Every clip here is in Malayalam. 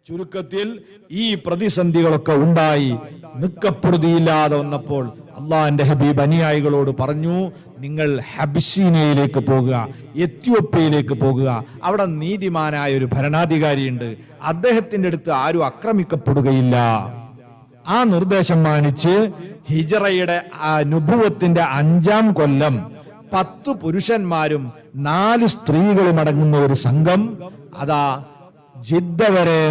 ചുരുക്കത്തിൽ ഈ പ്രതിസന്ധികളൊക്കെ ഉണ്ടായി, നിക്കപ്പൊറുതിയില്ലാതെ വന്നപ്പോൾ അള്ളാഹിന്റെ ഹബീബ് അനുയായികളോട് പറഞ്ഞു, നിങ്ങൾ ഹബിശീനയിലേക്ക് പോകുക, എത്യോപ്യയിലേക്ക് പോകുക. അവിടെ നീതിമാനായ ഒരു ഭരണാധികാരിയുണ്ട്, അദ്ദേഹത്തിന്റെ അടുത്ത് ആരും ആക്രമിക്കപ്പെടുകയില്ല. ആ നിർദ്ദേശം മാനിച്ച് ഹിജറയുടെ നുബുവത്തിന്റെ 5-ാം കൊല്ലം 10 പുരുഷന്മാരും 4 സ്ത്രീകളും അടങ്ങുന്ന ഒരു സംഘം അതാ ജിദ്ദ വരെ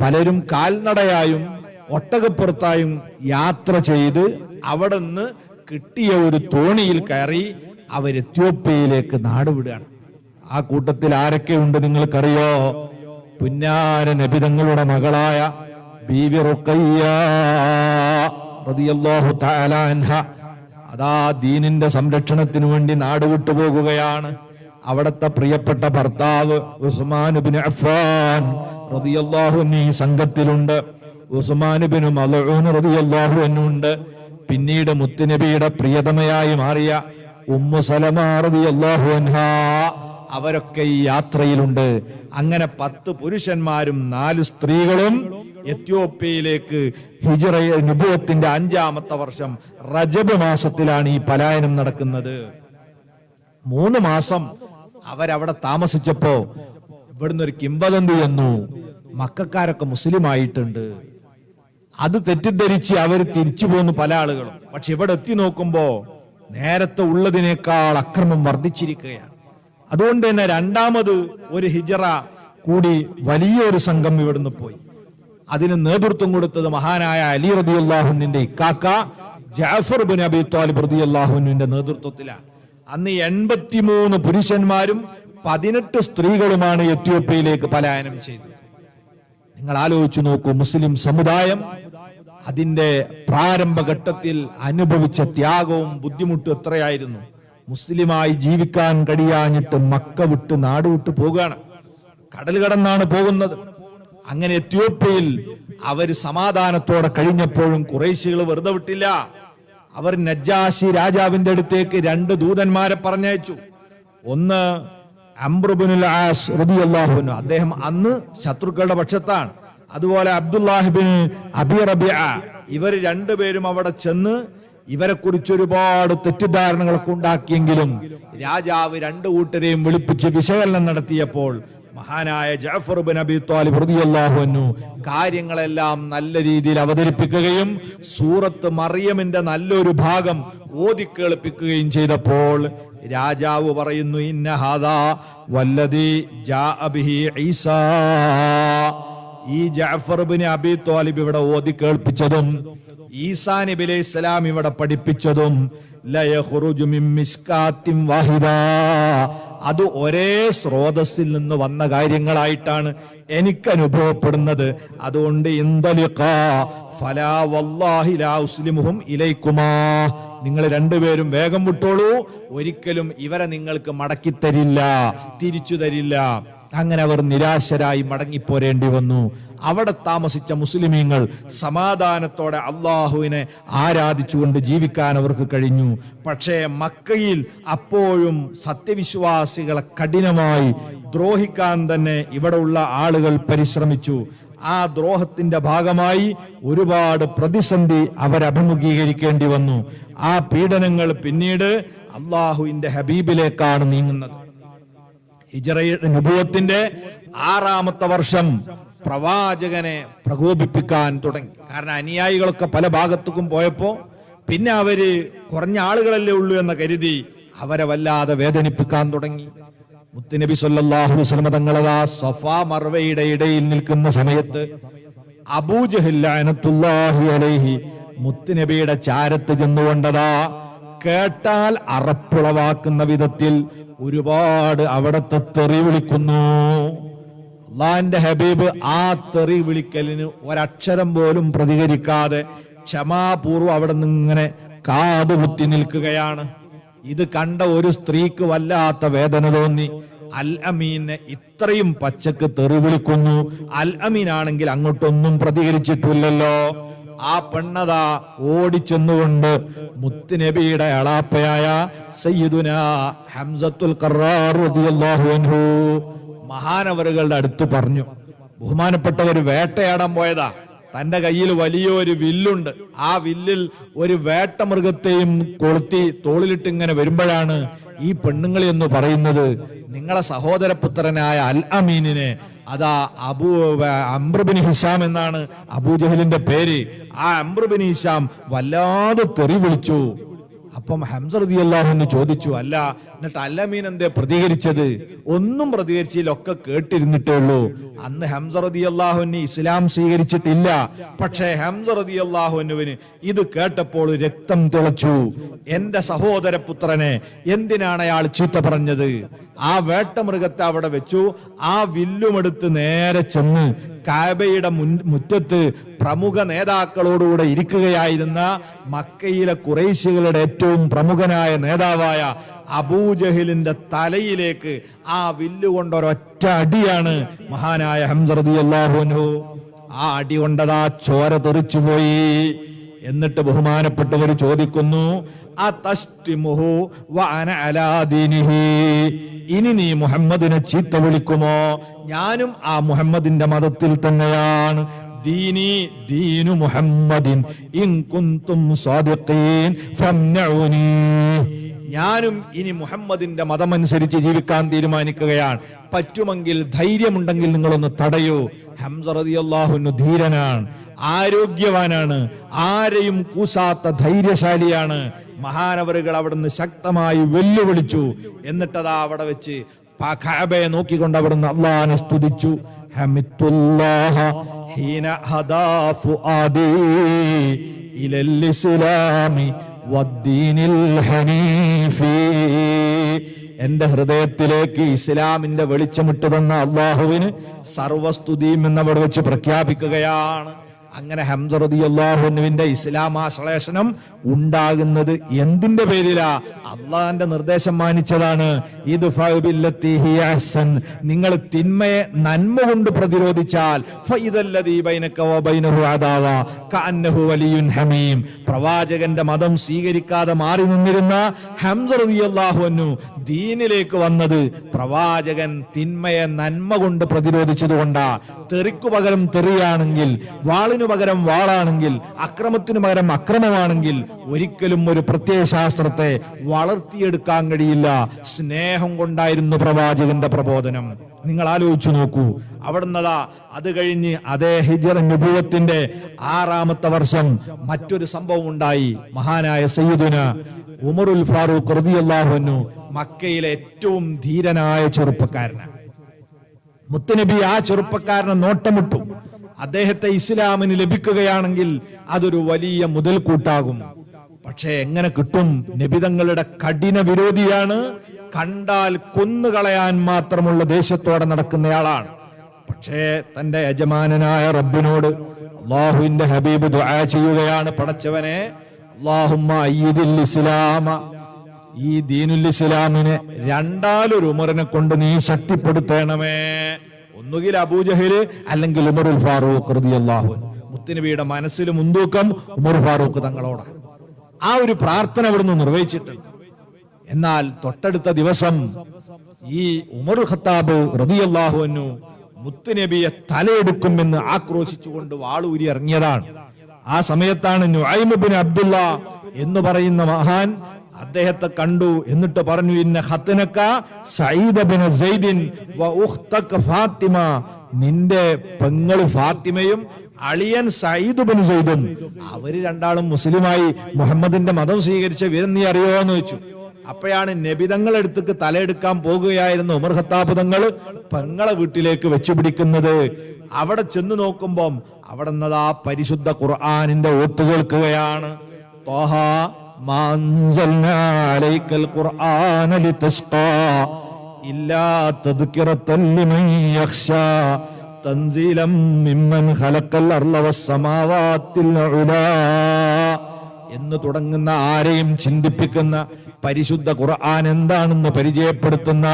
പലരും കാൽനടയായും ഒട്ടകപ്പുറത്തായും യാത്ര ചെയ്ത് അവിടെ നിന്ന് കിട്ടിയ ഒരു തോണിയിൽ കയറി അവർ എത്യോപ്യയിലേക്ക് നാടുവിടുകയാണ്. ആ കൂട്ടത്തിൽ ആരൊക്കെ ഉണ്ട് നിങ്ങൾക്കറിയോ? പുന്നാര നബി തങ്ങളുടെ മകളായ ബീവി റുഖയ്യ റളിയല്ലാഹു തആല അൻഹ അതാ ദീനിന്റെ സംരക്ഷണത്തിന് വേണ്ടി നാട് വിട്ടുപോകുകയാണ്. അവിടുത്തെ പ്രിയപ്പെട്ട ഭർത്താവ് ഉസ്മാൻ ഇബ്നു അഫ്ഫാൻ റളിയല്ലാഹു അൻഹു ഈ സംഘത്തിലുണ്ട്. ഉസ്മാൻ ഇബ്നു മൽഊൻ റളിയല്ലാഹു അൻഹു ഉണ്ട്. പിന്നീട് മുത്തുനബിയുടെ പ്രിയതമയായി മാറിയ ഉമ്മു സലമ റളിയല്ലാഹു അൻഹാ, അവരൊക്കെ ഈ യാത്രയിലുണ്ട്. അങ്ങനെ 10 പുരുഷന്മാരും 4 സ്ത്രീകളും എത്യോപ്യയിലേക്ക് ഹിജ്റ നുബുവത്തിന്റെ 5-ാമത്തെ വർഷം റജബ് മാസത്തിലാണ് ഈ പലായനം നടക്കുന്നത്. 3 മാസം അവരവിടെ താമസിച്ചപ്പോ ഇവിടുന്ന് ഒരു കിംവദന്തി എന്നു, മക്കക്കാരൊക്കെ മുസ്ലിം ആയിട്ടുണ്ട്. അത് തെറ്റിദ്ധരിച്ച് അവർ തിരിച്ചു പോന്നു പല ആളുകളും. പക്ഷെ ഇവിടെ എത്തി നോക്കുമ്പോ നേരത്തെ ഉള്ളതിനേക്കാൾ അക്രമം വർദ്ധിച്ചിരിക്കുകയാണ്. അതുകൊണ്ട് തന്നെ 2ാമത് ഒരു ഹിജ്റ കൂടി വലിയൊരു സംഘം ഇവിടുന്ന് പോയി. അതിന് നേതൃത്വം കൊടുത്തത് മഹാനായ അലി റളിയല്ലാഹു അൻഹുവിന്റെ ഇക്കാക്ക ജഅഫർ ഇബ്നു അബീ ത്വാലിബ് റളിയല്ലാഹു അൻഹുവിന്റെ നേതൃത്വത്തിലാണ്. അന്ന് 83 പുരുഷന്മാരും 18 സ്ത്രീകളുമാണ് എത്യോപ്യയിലേക്ക് പലായനം ചെയ്തത്. നിങ്ങൾ ആലോചിച്ചു നോക്കൂ, മുസ്ലിം സമുദായം അതിന്റെ പ്രാരംഭഘട്ടത്തിൽ അനുഭവിച്ച ത്യാഗവും ബുദ്ധിമുട്ടും എത്രയായിരുന്നു. മുസ്ലിമായി ജീവിക്കാൻ കഴിയാഞ്ഞിട്ട് മക്ക വിട്ട് നാട് വിട്ട് പോകുകയാണ്, കടൽ കടന്നാണ് പോകുന്നത്. അങ്ങനെ എത്യോപ്യയിൽ അവർ സമാധാനത്തോടെ കഴിഞ്ഞപ്പോഴും ഖുറൈശികൾ വെറുതെ വിട്ടില്ല. അവർ നജ്ജാശി രാജാവിന്റെ അടുത്തേക്ക് 2 ദൂതന്മാരെ പറഞ്ഞയച്ചു. ഒന്ന് അംർ ഇബ്നുൽ ആസ് റളിയല്ലാഹു അൻഹു, അദ്ദേഹം അന്ന് ശത്രുക്കളുടെ പക്ഷത്താണ്. അതുപോലെ അബ്ദുല്ലാഹ് ഇബ്നു അബീ റബീഅ, ഇവർ 2 പേരും അവിടെ ചെന്ന് ഇവരെ കുറിച്ച് ഒരുപാട് തെറ്റിദ്ധാരണകളൊക്കെ ഉണ്ടാക്കിയെങ്കിലും രാജാവ് 2 കൂട്ടരെയും വിളിപ്പിച്ച് വിശകലനം നടത്തിയപ്പോൾ മഹാനായ ജഅഫർ ഇബ്നു അബീ ത്വാലിബ് റളിയല്ലാഹു അൻഹു കാര്യങ്ങളെല്ലാം നല്ല രീതിയിൽ അവതരിപ്പിക്കുകയും സൂറത്ത് മറിയമിന്റെ നല്ലൊരു ഭാഗം ഓതി കേൾപ്പിക്കുകയും ചെയ്തപ്പോൾ രാജാവ് പറയുന്നു, ഇന്ന ഹാദാ വല്ലദീ ജാഅ ബിഹി ഈസാ, ഈ ജഅഫർ ഇബ്നു അബീ ത്വാലിബ് ഇവിടെ ഓതി കേൾപ്പിച്ചതും ഈസാ നബി അലൈഹിസ്സലാം ഇവിടെ പഠിപ്പിച്ചതും ലയഖ്റുജു മിൻ മിസ്കാത്തിൻ വാഹിദ, അത് ഒരേ സ്രോതസ്സിൽ നിന്ന് വന്ന കാര്യങ്ങളായിട്ടാണ് എനിക്ക് അനുഭവപ്പെടുന്നത്. അതുകൊണ്ട് ഇന്തലിഖാ ഫലാ വല്ലാഹി ലാ ഉസ്ലിമുഹും ഇലൈക്കുമാ, നിങ്ങൾ 2 പേരും വേഗം വിട്ടോളൂ, ഒരിക്കലും ഇവരെ നിങ്ങൾക്ക് മടക്കിത്തരില്ല, തിരിച്ചു തരില്ല. അങ്ങനെ അവർ നിരാശരായി മടങ്ങിപ്പോരേണ്ടി വന്നു. അവിടെ താമസിച്ച മുസ്ലിമീങ്ങൾ സമാധാനത്തോടെ അള്ളാഹുവിനെ ആരാധിച്ചുകൊണ്ട് ജീവിക്കാൻ അവർക്ക് കഴിഞ്ഞു. പക്ഷേ മക്കയിൽ അപ്പോഴും സത്യവിശ്വാസികളെ കഠിനമായി ദ്രോഹിക്കാൻ തന്നെ ഇവിടെ ഉള്ള ആളുകൾ പരിശ്രമിച്ചു. ആ ദ്രോഹത്തിന്റെ ഭാഗമായി ഒരുപാട് പ്രതിസന്ധി അവരഭിമുഖീകരിക്കേണ്ടി വന്നു. ആ പീഡനങ്ങൾ പിന്നീട് അള്ളാഹുവിന്റെ ഹബീബിലേക്കാണ് നീങ്ങുന്നത്. ഹിജ്റയുടെ നുബുവത്തിന്റെ 6ാമത്തെ വർഷം പ്രവാചകനെ പ്രകോപിപ്പിക്കാൻ തുടങ്ങി. കാരണം അനുയായികളൊക്കെ പല ഭാഗത്തേക്കും പോയപ്പോ പിന്നെ അവര് കുറഞ്ഞ ആളുകളല്ലേ ഉള്ളൂ എന്ന് കരുതി അവരെ വല്ലാതെ വേദനിപ്പിക്കാൻ തുടങ്ങി. മുത്തുനബി സല്ലല്ലാഹു അലൈഹി വസല്ലം തങ്ങളതാ സഫാ മർവയുടെ ഇടയിൽ നിൽക്കുന്ന സമയത്ത് അബൂജഹൽ ലഅനത്തുല്ലാഹി അലൈഹി മുത്തുനബിയുടെ ചാരത്ത് ചെന്നുകൊണ്ടതാ കേട്ടാൽ അറപ്പുളവാക്കുന്ന വിധത്തിൽ ഒരുപാട് അവിടത്തെ തെറി വിളിക്കുന്നു. അള്ളാന്റെ ഹബീബ് ആ തെറി വിളിക്കലിന് ഒരക്ഷരം പോലും പ്രതികരിക്കാതെ ക്ഷമാപൂർവ്വം അവിടെ നിന്നിങ്ങനെ കാതുകുത്തി നിൽക്കുകയാണ്. ഇത് കണ്ട ഒരു സ്ത്രീക്ക് വല്ലാത്ത വേദന തോന്നി. അൽ അമീനെ ഇത്രയും പച്ചക്ക് തെറി വിളിക്കുന്നു, അൽ അമീൻ ആണെങ്കിൽ അങ്ങോട്ടൊന്നും പ്രതികരിച്ചിട്ടില്ലല്ലോ. ആ പെണ്ണതാ ഓടിച്ചെന്നുകൊണ്ട് മുത്തുനബിയുടെ അളാപ്പയായ സയ്യിദുനാ ഹംസത്തുൽ ഖറാർ റളിയല്ലാഹു അൻഹു മഹാനവറുകളുടെ അടുത്ത് പറഞ്ഞു, ബഹുമാനപ്പെട്ടവർ വേട്ടയാടാൻ പോയതാ. തന്റെ കയ്യിൽ വലിയൊരു വില്ലുണ്ട്. ആ വില്ലിൽ ഒരു വേട്ടമൃഗത്തെയും കൊളുത്തി തോളിലിട്ട് ഇങ്ങനെ വരുമ്പോഴാണ് ഈ പെണ്ണുങ്ങൾ എന്ന് പറയുന്നത്, നിങ്ങളെ സഹോദരപുത്രനായ അൽ അമീനിനെ, അതാ അംർ ബിൻ ഹിശാം എന്നാണ് അബൂജഹലിന്റെ പേര്, ആ അംർ ബിൻ ഹിശാം വല്ലാതെ തെറി വിളിച്ചു. അപ്പം ഹംസ റളിയല്ലാഹു അൻഹു ചോദിച്ചു, അല്ല എന്നിട്ട് അൽ അമീൻ എന്തേ പ്രതികരിച്ചത്? ഒന്നും പ്രതികരിച്ചില്ലൊക്കെ കേട്ടിരുന്നിട്ടേ ഉള്ളൂ. അന്ന് ഹംസ റളിയല്ലാഹു അൻഹു ഇസ്ലാം സ്വീകരിച്ചിട്ടില്ല. പക്ഷേ ഹംസ റളിയല്ലാഹു അൻഹുവിന് ഇത് കേട്ടപ്പോൾ രക്തം തിളച്ചു. എന്റെ സഹോദരപുത്രനെ എന്തിനാണ് അയാൾ ചീത്ത പറഞ്ഞത്? ആ വേട്ടമൃഗത്തെ അവിടെ വെച്ചു. ആ വില്ലുമെടുത്ത് നേരെ ചെന്ന് കഅബയുടെ മുറ്റത്ത് പ്രമുഖ നേതാക്കളോടുകൂടെ ഇരിക്കുകയായിരുന്ന മക്കയിലെ ഖുറൈശികളുടെ ഏറ്റവും പ്രമുഖനായ നേതാവായ അബൂജഹലിന്റെ തലയിലേക്ക് ആ വില്ലുകൊണ്ടൊരൊറ്റ അടിയാണ് മഹാനായ ഹംസ റളിയല്ലാഹു അൻഹു. ആ അടി കൊണ്ടതാ ചോര തെറിച്ചുപോയി. എന്നിട്ട് ബഹുമാനപ്പെട്ടവർ ചോദിക്കുന്നു, അതസ്തിമുഹു വഅന അലാ ദീനിഹി, ഇനി നീ മുഹമ്മദിനെ ചീത്ത വിളിക്കുമോ? ഞാനും ആ മുഹമ്മദിന്റെ മതത്തിൽ തന്നെയാണ്. ദീനി ദീനു മുഹമ്മദിൻ ഇൻ കുന്തും സാദിഖീൻ ഫംനഉനി, ഞാനും ഇനി മുഹമ്മദിന്റെ മതമനുസരിച്ച് ജീവിക്കാൻ തീരുമാനിക്കുകയാണ്. പറ്റുമെങ്കിൽ ധൈര്യമുണ്ടെങ്കിൽ നിങ്ങളൊന്ന് തടയൂ. ഹംസ റളിയല്ലാഹു അൻഹു ധീരനാണ്, ആരോഗ്യവാനാണ്, ആരെയും കൂസാത്ത ധൈര്യശാലിയാണ്. മഹാനവറുകൾ അവിടുന്ന് ശക്തമായി വെല്ലുവിളിച്ചു. എന്നിട്ടതാ അവിടെ വെച്ച് കഅബയെ നോക്കിക്കൊണ്ട് അവിടുന്ന് അല്ലാഹുവിനെ സ്തുതിച്ചു. ഹമിത്തുല്ലാഹ ഹീന ഹദാ ഫുആദി ഇലൽ ഇസ്ലാമി വദ്ദീനിൽ ഹനീഫി, എന്റെ ഹൃദയത്തിലേക്ക് ഇസ്ലാമിന്റെ വെളിച്ചമിട്ട് തന്ന അള്ളാഹുവിന് സർവസ്തുതിയും എന്നവിടെ വെച്ച് പ്രഖ്യാപിക്കുകയാണ്. അങ്ങനെ ഹംസ റളിയല്ലാഹു അൻഹുവിന്റെ ഇസ്ലാമാശ്ലേഷണം ഉണ്ടാകുന്നത് എന്തിന്റെ പേരിലാ? അള്ളാഹിന്റെ നിർദ്ദേശം മാനിച്ചതാണ്. ഇദ്ഫഉ ബില്ലത്തി ഹിയ അഹ്സൻ, നിങ്ങൾ തിന്മയെ നന്മ കൊണ്ട് പ്രതിരോധിച്ചാൽ ഫഇദല്ലദീ ബൈനക വബൈനഹു അദാവ കഅന്നഹു വലിയുൻ ഹമീം. പ്രവാചകന്റെ മതം സ്വീകരിക്കാതെ മാറി നിന്നിരുന്ന ഹംസ റളിയല്ലാഹു അൻഹു ദീനിലേക്ക് വന്നത് പ്രവാചകൻ തിന്മയെ നന്മ കൊണ്ട് പ്രതിരോധിച്ചതുകൊണ്ടാ. തെറിക്കു പകരം തെറിയാണെങ്കിൽ, വാളിനു പകരം വാളാണെങ്കിൽ, അക്രമത്തിനു പകരം അക്രമമാണെങ്കിൽ ഒരിക്കലും ഒരു പ്രത്യയശാസ്ത്രത്തെ വളർത്തിയെടുക്കാൻ കഴിയില്ല. സ്നേഹം കൊണ്ടായിരുന്നു പ്രവാചകന്റെ പ്രബോധനം. നിങ്ങൾ ആലോചിച്ചു നോക്കൂ. അവിടുന്നതാ അത് കഴിഞ്ഞ് അതേ ഹിജ്റ നുബുവത്തിന്റെ 6ാമത്തെ വർഷം മറ്റൊരു സംഭവം ഉണ്ടായി. മഹാനായ സയ്യിദുന ഉമറുൽ ഫാറൂഖ് റളിയല്ലാഹു അൻഹു മക്കയിലെ ഏറ്റവും ധീരനായ ചെറുപ്പക്കാരനാണ്. മുത്തുനബി ആ ചെറുപ്പക്കാരനെ നോട്ടമിട്ടു. അദ്ദേഹത്തെ ഇസ്ലാമിന് ലഭിക്കുകയാണെങ്കിൽ അതൊരു വലിയ മുതൽക്കൂട്ടാകും. പക്ഷേ എങ്ങനെ കിട്ടും? നബിതങ്ങളുടെ കഠിന വിരോധിയാണ്. കണ്ടാൽ കൊന്നുകളയാൻ മാത്രമുള്ള ദേശത്തോടെ നടക്കുന്നയാളാണ്. പക്ഷേ തന്റെ യജമാനനായ റബ്ബിനോട് അല്ലാഹുവിന്റെ ഹബീബ് ദുആ ചെയ്യുകയാണ്, പടച്ചവനെ അല്ലാഹുമ്മ അയ്യിദിൽ ഇസ്ലാമ, ഈ ദീനുൽ ഇസ്ലാമിനെ രണ്ടാലൊരു ഉമറിനെ കൊണ്ട് നീ ശക്തിപ്പെടുത്തണമേ. ഒന്നുകിൽ അബൂജഹല് അല്ലെങ്കിൽ ഉമറുൽ ഫാറൂഖ് റളിയല്ലാഹു അൻഹു. മുത്തുനബിയുടെ മനസ്സിൽ മുൻതൂക്കം ഉമർ ഫാറൂഖ് തങ്ങളോടാണ്. ആ ഒരു പ്രാർത്ഥന അവിടുന്ന് നിർവഹിച്ചിട്ടുണ്ട്. എന്നാൽ തൊട്ടടുത്ത ദിവസം ഈ ഉമർ ഖത്താബ് റളിയല്ലാഹു അൻഹു മുത്തുനബിയെ തലയെടുക്കുമെന്ന് ആക്രോശിച്ചുകൊണ്ട് വാളൂരി ഇറങ്ങിയതാണ്. ആ സമയത്താണ് നുഐം ഇബ്നു അബ്ദുള്ള എന്ന് പറയുന്ന മഹാൻ അദ്ദേഹത്തെ കണ്ടു. എന്നിട്ട് പറഞ്ഞു, ഇന്ന ഖത്നക സഈദ് ബിൻ സൈദിൻ വ ഉഖ്തക ഫാത്തിമ, നിന്റെ പെങ്ങൾ ഫാത്തിമയും അളിയൻ സഈദ് ബിൻ സൈദും അവര് രണ്ടാളും മുസ്ലിമായി മുഹമ്മദിന്റെ മതം സ്വീകരിച്ച വിവരം നീ അറിയോ എന്ന് ചോദിച്ചു. അപ്പോഴാണ് നബിതങ്ങളെടുത്തേക്ക് തലയെടുക്കാൻ പോകുകയായിരുന്ന ഉമർ ഖത്താബ് തങ്ങൾ പെങ്ങളെ വീട്ടിലേക്ക് വെച്ചുപിടിക്കുന്നത്. അവിടെ ചെന്ന് നോക്കുമ്പം അവിടെ നിന്നതാ പരിശുദ്ധ ഖുർആനിന്റെ ഓത്ത് കേൾക്കുകയാണ്. ത്വാഹ മാ അൻസൽനാ അലൈക്കൽ ഖുർആന ലിതസ്ഖാ ഇല്ലാ തദ്കിറതൻ ലിമൻ യഖ്ശാ തൻസീലം മിമ്മൻ ഖലഖൽ അർള വസ്സമാവാത്തിൽ ഉലാ എന്ന് തുടങ്ങുന്ന, ആരെയും ചിന്തിപ്പിക്കുന്ന പരിശുദ്ധ ഖുർആൻ എന്താണെന്ന് പരിചയപ്പെടുത്തുന്ന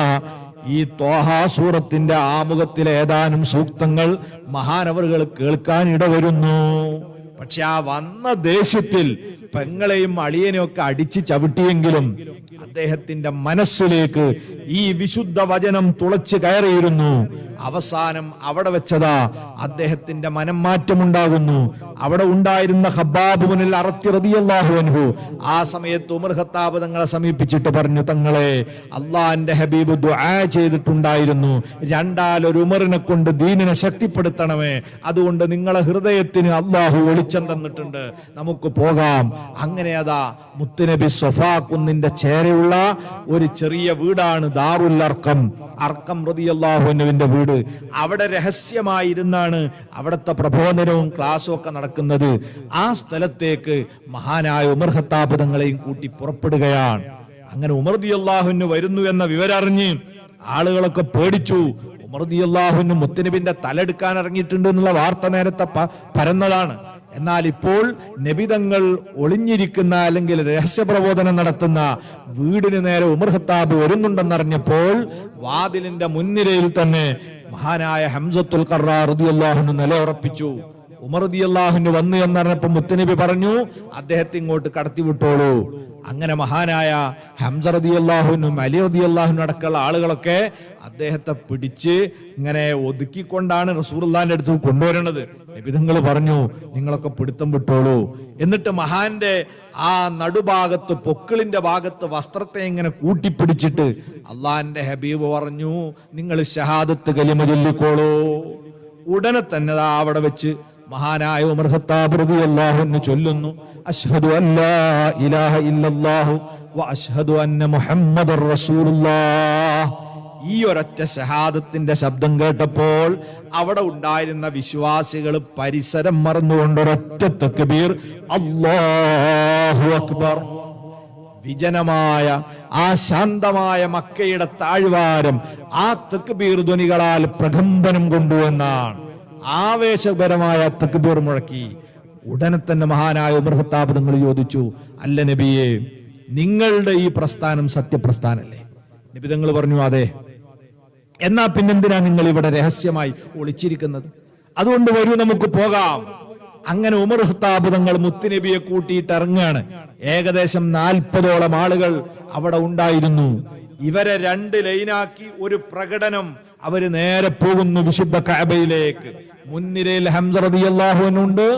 ഈ ത്വാഹ സൂറത്തിന്റെ ആമുഖത്തിലെ ഏതാനും സൂക്തങ്ങൾ മഹാനവറുകൾ കേൾക്കാൻ ഇടവരുന്നു. പക്ഷെ ആ വന്ന ദേഷ്യത്തിൽ പെങ്ങളെയും അളിയനെയും ഒക്കെ അടിച്ച് ചവിട്ടിയെങ്കിലും അദ്ദേഹത്തിന്റെ മനസ്സിലേക്ക് ഈ വിശുദ്ധ വചനം തുളച്ചു കയറിയിരുന്നു. അവസാനം അവിടെ വെച്ചതാ അദ്ദേഹത്തിന്റെ മനം മാറ്റമുണ്ടാകുന്നു. അവിടെ ഉണ്ടായിരുന്ന ഖബ്ബാബ് ഇബ്നുൽ അറത്തി റളിയല്ലാഹു അൻഹു ആ സമയത്ത് ഉമർ ഖത്താബ് തങ്ങളെ സമീപിച്ചിട്ട് പറഞ്ഞു, തങ്ങളെ, അള്ളാന്റെ ഹബീബ് ദുആ ചെയ്തിട്ടുണ്ടായിരുന്നു, രണ്ടാലൊരു ഉമറിനെ കൊണ്ട് ദീനിനെ ശക്തിപ്പെടുത്തണമേ, അതുകൊണ്ട് നിങ്ങളെ ഹൃദയത്തിന് അള്ളാഹു വെളിച്ചം തന്നിട്ടുണ്ട്, നമുക്ക് പോകാം. അങ്ങനെ അതാ മുത്തുനബി സ്വഫാ കുന്നിന്റെ ചേരയുള്ള ഒരു ചെറിയ വീടാണ് ദാറുൽ അർഖം, അർഖം റളിയല്ലാഹു അൻഹുവിന്റെ വീട്. അവിടെ രഹസ്യമായിരുന്നാണ് അവിടുത്തെ പ്രബോധനവും ക്ലാസ്സും ഒക്കെ നടക്കുന്നത്. ആ സ്ഥലത്തേക്ക് മഹാനായ ഉമർ ഖത്താബ് തങ്ങളെയും കൂട്ടി പുറപ്പെടുകയാണ്. അങ്ങനെ ഉമർ റളിയല്ലാഹു അൻഹു വരുന്നു എന്ന വിവരം അറിഞ്ഞ് ആളുകളൊക്കെ പേടിച്ചു. ഉമർ റളിയല്ലാഹു അൻഹു മുത്തുനബിന്റെ തലെടുക്കാൻ ഇറങ്ങിയിട്ടുണ്ട് എന്നുള്ള വാർത്ത നേരത്തെ പരന്നതാണ്. എന്നാൽ ഇപ്പോൾ നബിതങ്ങൾ ഒളിഞ്ഞിരിക്കുന്ന അല്ലെങ്കിൽ രഹസ്യപ്രബോധനം നടത്തുന്ന വീടിന് നേരെ ഉമർ ഖത്താബ് വരുന്നുണ്ടെന്നറിഞ്ഞപ്പോൾ വാതിലിന്റെ മുൻനിരയിൽ തന്നെ മഹാനായ ഹംസത്തുൽ ഖർറാർ റളിയല്ലാഹു അൻഹു നിലയുറപ്പിച്ചു. ഉമർ റളിയല്ലാഹു അൻഹു വന്നു എന്നറിഞ്ഞപ്പോൾ മുത്തുനബി പറഞ്ഞു, അദ്ദേഹത്തെ ഇങ്ങോട്ട് കടത്തിവിട്ടോളൂ. അങ്ങനെ മഹാനായ ഹംസ റളിയല്ലാഹു അൻഹു, അലി റളിയല്ലാഹു അൻഹു അടക്കമുള്ള ആളുകളൊക്കെ അദ്ദേഹത്തെ പിടിച്ച് ഇങ്ങനെ ഒതുക്കിക്കൊണ്ടാണ് റസൂലുള്ളാഹിന്റെ അടുത്ത് കൊണ്ടുവരുന്നത്. നബിതങ്ങൾ പറഞ്ഞു, നിങ്ങളൊക്കെ പിടുത്തം വിട്ടോളൂ. എന്നിട്ട് മഹാന്റെ ആ നടുഭാഗത്ത് പൊക്കിളിന്റെ ഭാഗത്ത് വസ്ത്രത്തെ ഇങ്ങനെ കൂട്ടിപ്പിടിച്ചിട്ട് അള്ളാന്റെ ഹബീബ് പറഞ്ഞു, നിങ്ങൾ ഷഹാദത്ത് കലിമ ചൊല്ലിക്കോളൂ. ഉടനെ തന്നെ അവിടെ വെച്ച് മഹാനായ ഉമർ ഖത്താബ് റളിയല്ലാഹു അൻഹു ചൊല്ലുന്നു, അശ്ഹദു അല്ലാ ഇലാഹ ഇല്ലല്ലാഹു വ അശ്ഹദു അന്ന മുഹമ്മദർ റസൂലുള്ളാഹ്. ഈ ഒരൊറ്റ ഷഹാദത്തിന്റെ ശബ്ദം കേട്ടപ്പോൾ അവിടെ ഉണ്ടായിരുന്ന വിശ്വാസികൾ പരിസരം മറന്നുകൊണ്ട് ഒരൊറ്റ തക്ബീർ, അല്ലാഹു അക്ബർ. വിജനമായ ആ ശാന്തമായ മക്കയുടെ താഴ്വാരം ആ തക്ബീർ ധ്വനികളാൽ പ്രകമ്പനം കൊണ്ടുവന്നാണ്. ആവേശപരമായ തക്ബീർ മുഴക്കി. ഉടനെ തന്നെ മഹാനായ ഉമർ ഖത്താബ് തങ്ങൾ ചോദിച്ചു, അല്ല നബിയെ, നിങ്ങളുടെ ഈ പ്രസ്ഥാനം സത്യപ്രസ്ഥാനല്ലേ? നബി തങ്ങൾ പറഞ്ഞു, അതെ. എന്നാ പിന്നെന്തിനാ നിങ്ങൾ ഇവിടെ രഹസ്യമായി ഒളിച്ചിരിക്കുന്നത്? അതുകൊണ്ട് വരൂ, നമുക്ക് പോകാം. അങ്ങനെ ഉമർ ഖത്താബ് തങ്ങൾ മുത്തുനബിയെ കൂട്ടിയിട്ട് ഇറങ്ങാണ്. ഏകദേശം 40ഓളം ആളുകൾ അവിടെ ഉണ്ടായിരുന്നു. ഇവരെ 2 ലൈനാക്കി ഒരു പ്രകടനം. അവര് നേരെ പോകുന്നു വിശുദ്ധ കഅബയിലേക്ക്. മുൻനിരയിൽ ഹംസ റളിയല്ലാഹു അൻഹു ഉണ്ട്,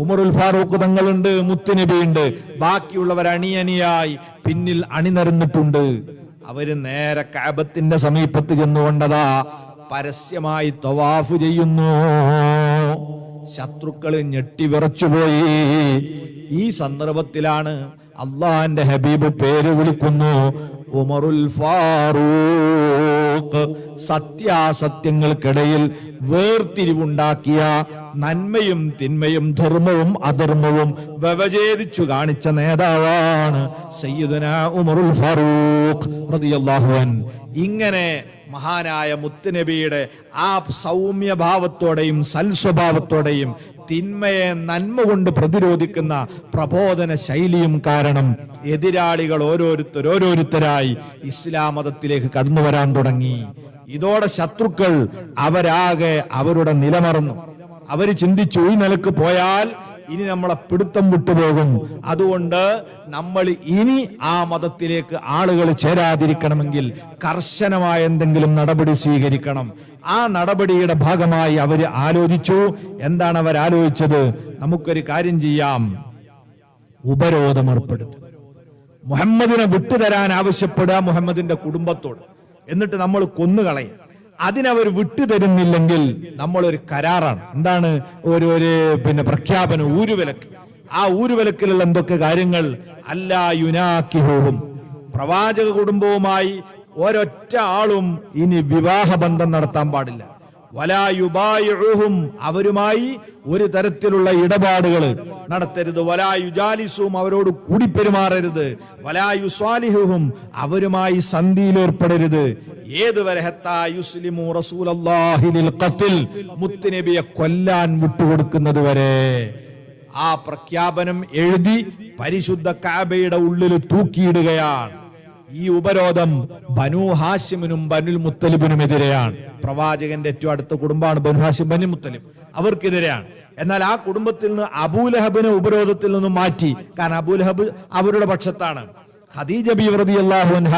ഉമറുൽ ഫാറൂഖ് തങ്ങളുണ്ട്, മുത്തുനബിയുണ്ട്. ബാക്കിയുള്ളവർ അണിയണിയായി പിന്നിൽ അണിനിരന്നിട്ടുണ്ട്. അവര് നേരെ കഅബത്തിന്റെ സമീപത്ത് ചെന്നുകൊണ്ടതാ പരസ്യമായി തവാഫ് ചെയ്യുന്നു. ശത്രുക്കള് ഞെട്ടി വിറച്ചുപോയി. ഈ സന്ദർഭത്തിലാണ് അള്ളാന്റെ ഹബീബ് പേര് വിളിക്കുന്നു, ഉമറുൽ ഫാറൂഖ്. സത്യാസത്യങ്ങൾക്കിടയിൽ വേർതിരിവുണ്ടാക്കിയ, നന്മയും തിന്മയും ധർമ്മവും അധർമ്മവും വ്യവഛേദിച്ചു കാണിച്ച നേതാവാണ് സയ്യിദുനാ ഉമറുൽ ഫാറൂഖ് റളിയല്ലാഹു അൻഹു. ഇങ്ങനെ മഹാനായ മുത്തുനബിയുടെ ആ സൗമ്യഭാവത്തോടെയും സൽസ്വഭാവത്തോടെയും തിന്മയെ നന്മ കൊണ്ട് പ്രതിരോധിക്കുന്ന പ്രബോധന ശൈലിയും കാരണം എതിരാളികൾ ഓരോരുത്തരായി ഇസ്ലാം മതത്തിലേക്ക് കടന്നു വരാൻ തുടങ്ങി. ഇതോടെ ശത്രുക്കൾ അവരാകെ അവരുടെ നിലമറന്നു. അവര് ചിന്തിച്ചു, ഈ നിലക്ക് പോയാൽ ഇനി നമ്മളെ പിടുത്തം വിട്ടുപോകും. അതുകൊണ്ട് നമ്മൾ ഇനി ആ മതത്തിലേക്ക് ആളുകൾ ചേരാതിരിക്കണമെങ്കിൽ കർശനമായ എന്തെങ്കിലും നടപടി സ്വീകരിക്കണം. ആ നടപടിയുടെ ഭാഗമായി അവര് ആലോചിച്ചു. എന്താണ് അവർ ആലോചിച്ചത്? നമുക്കൊരു കാര്യം ചെയ്യാം, ഉപരോധം ഏർപ്പെടുത്തുക. മുഹമ്മദിനെ വിട്ടുതരാൻ ആവശ്യപ്പെടുക മുഹമ്മദിന്റെ കുടുംബത്തോട്. എന്നിട്ട് നമ്മൾ കൊന്നുകളയും. അതിനവർ വിട്ടുതരുന്നില്ലെങ്കിൽ നമ്മളൊരു കരാറാണ്. എന്താണ്? ഒരു പ്രഖ്യാപനം, ഊരുവിലക്ക്. ആ ഊരുവിലക്കിലുള്ള എന്തൊക്കെ കാര്യങ്ങൾ? അല്ലാ യുനാക്കിഹുഹും, പ്രവാചക കുടുംബവുമായി ഒരൊറ്റ ആളും ഇനി വിവാഹബന്ധം നടത്താൻ പാടില്ല. വലാ യുബായിഉഹും, അവരുമായി ഒരു തരത്തിലുള്ള ഇടപാടുകൾ നടത്തരുത്. വലാ യുജാലിസും, അവരോട് കൂടിപ്പെരുമാറരുത്. വലാ യുസ്വാലിഹുഹും, അവരുമായി സന്ധിയിലേർപ്പെടരുത്. ഏതുവരെ? ഹത്താ യുസ്ലിമു റസൂലല്ലാഹി ലിൽ ഖത്ൽ, മുത്തുനബിയെ കൊല്ലാൻ വിട്ടുകൊടുക്കുന്നത് വരെ. ആ പ്രഖ്യാപനം എഴുതി പരിശുദ്ധ കഅബയുടെ ഉള്ളിൽ തൂക്കിയിടുകയാണ്. ഈ ഉപരോധം ബനൂ ഹാശിമിനും ബനുൽ മുത്തലിബിനുമെതിരെയാണ്. പ്രവാചകന്റെ ഏറ്റവും അടുത്ത കുടുംബമാണ് ബനൂ ഹാശിം, ബനു മുത്തലിബ്. അവർക്കെതിരെയാണ്. എന്നാൽ ആ കുടുംബത്തിൽ നിന്ന് അബൂലഹബിനെ ഉപരോധത്തിൽ നിന്നും മാറ്റി. കാരണം അബൂലഹബ് അവരുടെ പക്ഷത്താണ്. ഖദീജ ബീവി റളിയല്ലാഹു അൻഹ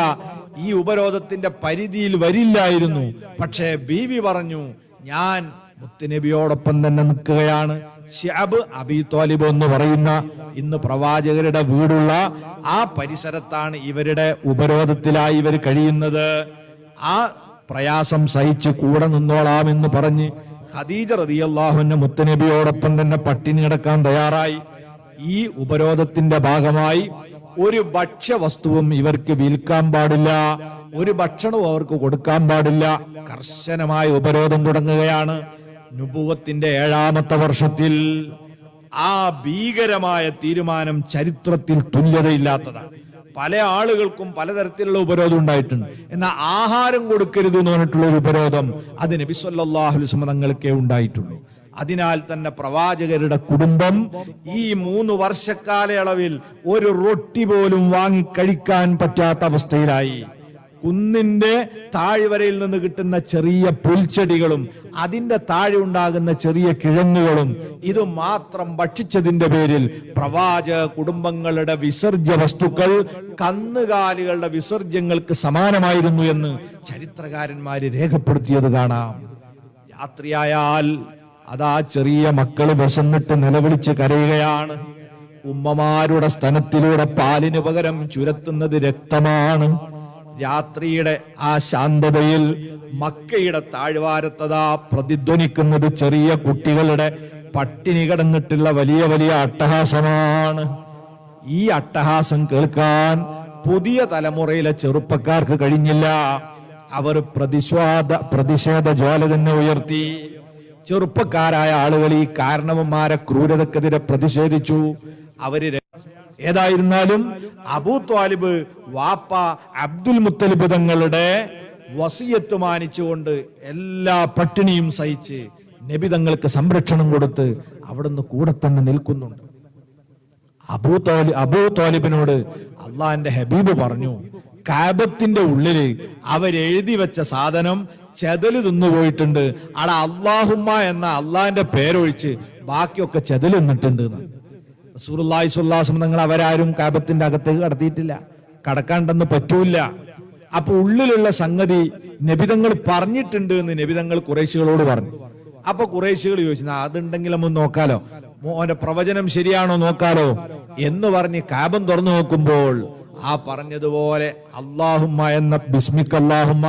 ഈ ഉപരോധത്തിന്റെ പരിധിയിൽ വരില്ലായിരുന്നു. പക്ഷേ ബീവി പറഞ്ഞു, ഞാൻ മുത്തുനബിയോടൊപ്പം തന്നെ നിൽക്കുകയാണ്. ശഅബ് അബീ ത്വാലിബ് എന്ന് പറയുന്ന ഇന്ന് പ്രവാചകരുടെ വീടുള്ള ആ പരിസരത്താണ് ഇവരുടെ ഉപരോധത്തിലായി ഇവർ കഴിയുന്നത്. ആ പ്രയാസം സഹിച്ച് കൂടെ നിന്നോളാം എന്ന് പറഞ്ഞ് ഖദീജ റളിയല്ലാഹു അൻഹ മുത്തുനബിയോടൊപ്പം തന്നെ പട്ടിണി കിടക്കാൻ തയ്യാറായി. ഈ ഉപരോധത്തിന്റെ ഭാഗമായി ഒരു ഭക്ഷ്യവസ്തുവും ഇവർക്ക് വിൽക്കാൻ പാടില്ല, ഒരു ഭക്ഷണവും അവർക്ക് കൊടുക്കാൻ പാടില്ല. കർശനമായ ഉപരോധം തുടങ്ങുകയാണ്. നുബുവത്തിന്റെ 7ാമത്തെ വർഷത്തിൽ ആ ഭീകരമായ തീരുമാനം ചരിത്രത്തിൽ തുല്യതയില്ലാത്തതാണ്. പല ആളുകൾക്കും പലതരത്തിലുള്ള ഉപരോധം ഉണ്ടായിട്ടുണ്ട്. എന്നാൽ ആഹാരം കൊടുക്കരുത് എന്ന് പറഞ്ഞിട്ടുള്ള ഒരു ഉപരോധം അത് നബി സല്ലല്ലാഹു അലൈഹി വസല്ലം തങ്ങൾക്കേ ഉണ്ടായിട്ടുള്ളൂ. അതിനാൽ തന്നെ പ്രവാചകരുടെ കുടുംബം ഈ 3 വർഷക്കാലയളവിൽ ഒരു റൊട്ടി പോലും വാങ്ങി കഴിക്കാൻ പറ്റാത്ത അവസ്ഥയിലായി. കുന്നിന്റെ താഴ്വരയിൽ നിന്ന് കിട്ടുന്ന ചെറിയ പുൽച്ചെടികളും അതിന്റെ താഴെ ഉണ്ടാകുന്ന ചെറിയ കിഴങ്ങുകളും ഇത് മാത്രം ഭക്ഷിച്ചതിന്റെ പേരിൽ പ്രവാചക കുടുംബങ്ങളുടെ വിസർജ്യ വസ്തുക്കൾ കന്നുകാലികളുടെ വിസർജ്യങ്ങൾക്ക് സമാനമായിരുന്നു എന്ന് ചരിത്രകാരന്മാര് രേഖപ്പെടുത്തിയത് കാണാം. രാത്രിയായാൽ അതാ ചെറിയ മക്കള് വിശന്നിട്ട് നിലവിളിച്ച് കരയുകയാണ്. ഉമ്മമാരുടെ സ്തനത്തിലൂടെ പാലിന് പകരം ചുരത്തുന്നത് രക്തമാണ്. രാത്രിയുടെ ആ ശാന്തതയിൽ മക്കയുടെ താഴ്വാരത്തതാ പ്രതിധ്വനിക്കുന്നത് ചെറിയ കുട്ടികളുടെ പട്ടിണി കിടന്നിട്ടുള്ള വലിയ വലിയ അട്ടഹാസമാണ്. ഈ അട്ടഹാസം കേൾക്കാൻ പുതിയ തലമുറയിലെ ചെറുപ്പക്കാർക്ക് കഴിഞ്ഞില്ല. അവർ പ്രതിഷേധ ജ്വാല തന്നെ ഉയർത്തി. ചെറുപ്പക്കാരായ ആളുകൾ ഈ കാരണവന്മാരെ ക്രൂരതക്കെതിരെ പ്രതിഷേധിച്ചു. അവര് ഏതായിരുന്നാലും അബൂ ത്വാലിബ് വാപ്പ അബ്ദുൽ മുത്തലിബ് തങ്ങളുടെ വസിയത്ത് മാനിച്ചുകൊണ്ട് എല്ലാ പട്ടിണിയും സഹിച്ച് നബി തങ്ങൾക്ക് സംരക്ഷണം കൊടുത്ത് അവിടുന്ന് കൂടെ തന്നെ നിൽക്കുന്നുണ്ട്. അബൂ ത്വാലിബിനോട് അള്ളാന്റെ ഹബീബ് പറഞ്ഞു, കാബത്തിന്റെ ഉള്ളില് അവരെഴുതി വെച്ച സാധനം ചെതല് തിന്നുപോയിട്ടുണ്ട്. അവിടെ അല്ലാഹുമ്മ എന്ന അള്ളാന്റെ പേരൊഴിച്ച് ബാക്കിയൊക്കെ ചെതല് തിന്നിട്ടുണ്ട്. റസൂലുള്ളാഹി സ്വല്ലല്ലാഹു അലൈഹി വസല്ലം തങ്ങൾ അവരാരും കാബത്തിന്റെ അകത്തേക്ക് കടത്തിയിട്ടില്ല, കടക്കാണ്ടെന്ന് പറ്റൂല. അപ്പൊ ഉള്ളിലുള്ള സംഗതി നബിതങ്ങൾ പറഞ്ഞിട്ടുണ്ട് എന്ന് നബിതങ്ങൾ ഖുറൈശികളോട് പറഞ്ഞു. അപ്പൊ ഖുറൈശികൾ ചോദിച്ചു, അതുണ്ടെങ്കിൽ നമ്മൾ നോക്കാലോ, മോന്റെ പ്രവചനം ശരിയാണോ നോക്കാലോ എന്ന് പറഞ്ഞ് കാബം തുറന്നു നോക്കുമ്പോൾ ആ പറഞ്ഞതുപോലെ അല്ലാഹുമ്മ എന്ന ബിസ്മിക അല്ലാഹുമ്മ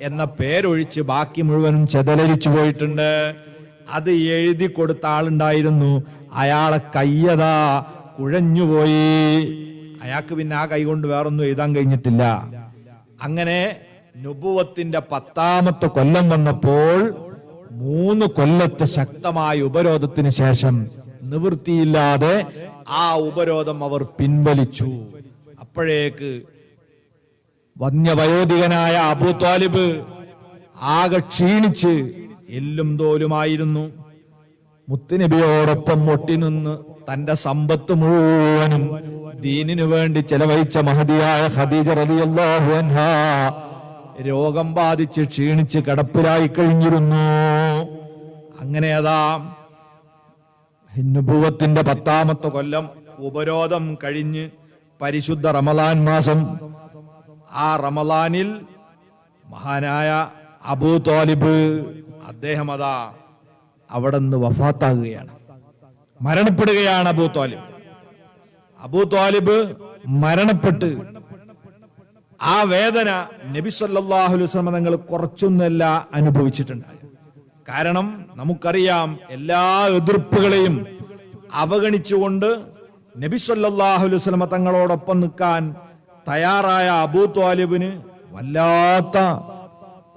എന്ന പേരൊഴിച്ച് ബാക്കി മുഴുവനും ചെതലരിച്ചു പോയിട്ടുണ്ട്. അത് എഴുതി കൊടുത്ത ആളുണ്ടായിരുന്നു, അയാളെ കയ്യതാ കുഴഞ്ഞുപോയി. അയാൾക്ക് പിന്നെ ആ കൈ കൊണ്ട് വേറൊന്നും എഴുതാൻ കഴിഞ്ഞിട്ടില്ല. അങ്ങനെ നുബുവത്തിന്റെ 10ാമത്തെ കൊല്ലം വന്നപ്പോൾ 3 കൊല്ലത്തെ ശക്തമായ ഉപരോധത്തിന് ശേഷം നിവൃത്തിയില്ലാതെ ആ ഉപരോധം അവർ പിൻവലിച്ചു. അപ്പോഴേക്ക് വന്യവയോധികനായ അബൂ ത്വാലിബ് ആകെ ക്ഷീണിച്ച് എല്ലും തോലുമായിരുന്നു. മുത്തുനബിയോടൊപ്പം ഒട്ടിനിന്ന് തന്റെ സമ്പത്ത് മുഴുവനും ദീനിനു വേണ്ടി ചെലവഴിച്ച മഹദിയായ ഖദീജ റളിയല്ലാഹു അൻഹാ രോഗം ബാധിച്ച് ക്ഷീണിച്ച് കിടപ്പിലായി കഴിഞ്ഞിരുന്നു. അങ്ങനെ അതാ നുബുവത്തിന്റെ 10ാമത്തെ കൊല്ലം ഉപരോധം കഴിഞ്ഞ് പരിശുദ്ധ റമളാൻ മാസം, ആ റമളാനിൽ മഹാനായ അബൂ ത്വാലിബ് അദ്ദേഹം അതാ അവിടെ നിന്ന് വഫാത്താകുകയാണ്, മരണപ്പെടുകയാണ്. അബൂ ത്വാലിബ് മരണപ്പെട്ട് ആ വേദന നബി സല്ലല്ലാഹു അലൈഹി വസല്ലം തങ്ങൾ കുറച്ചൊന്നല്ല അനുഭവിച്ചിട്ടുണ്ട്. കാരണം നമുക്കറിയാം, എല്ലാ എതിർപ്പുകളെയും അവഗണിച്ചുകൊണ്ട് നബി സല്ലല്ലാഹു അലൈഹി വസല്ലം തങ്ങളോടൊപ്പം നിൽക്കാൻ തയ്യാറായ അബൂ ത്വാലിബിന് വല്ലാത്ത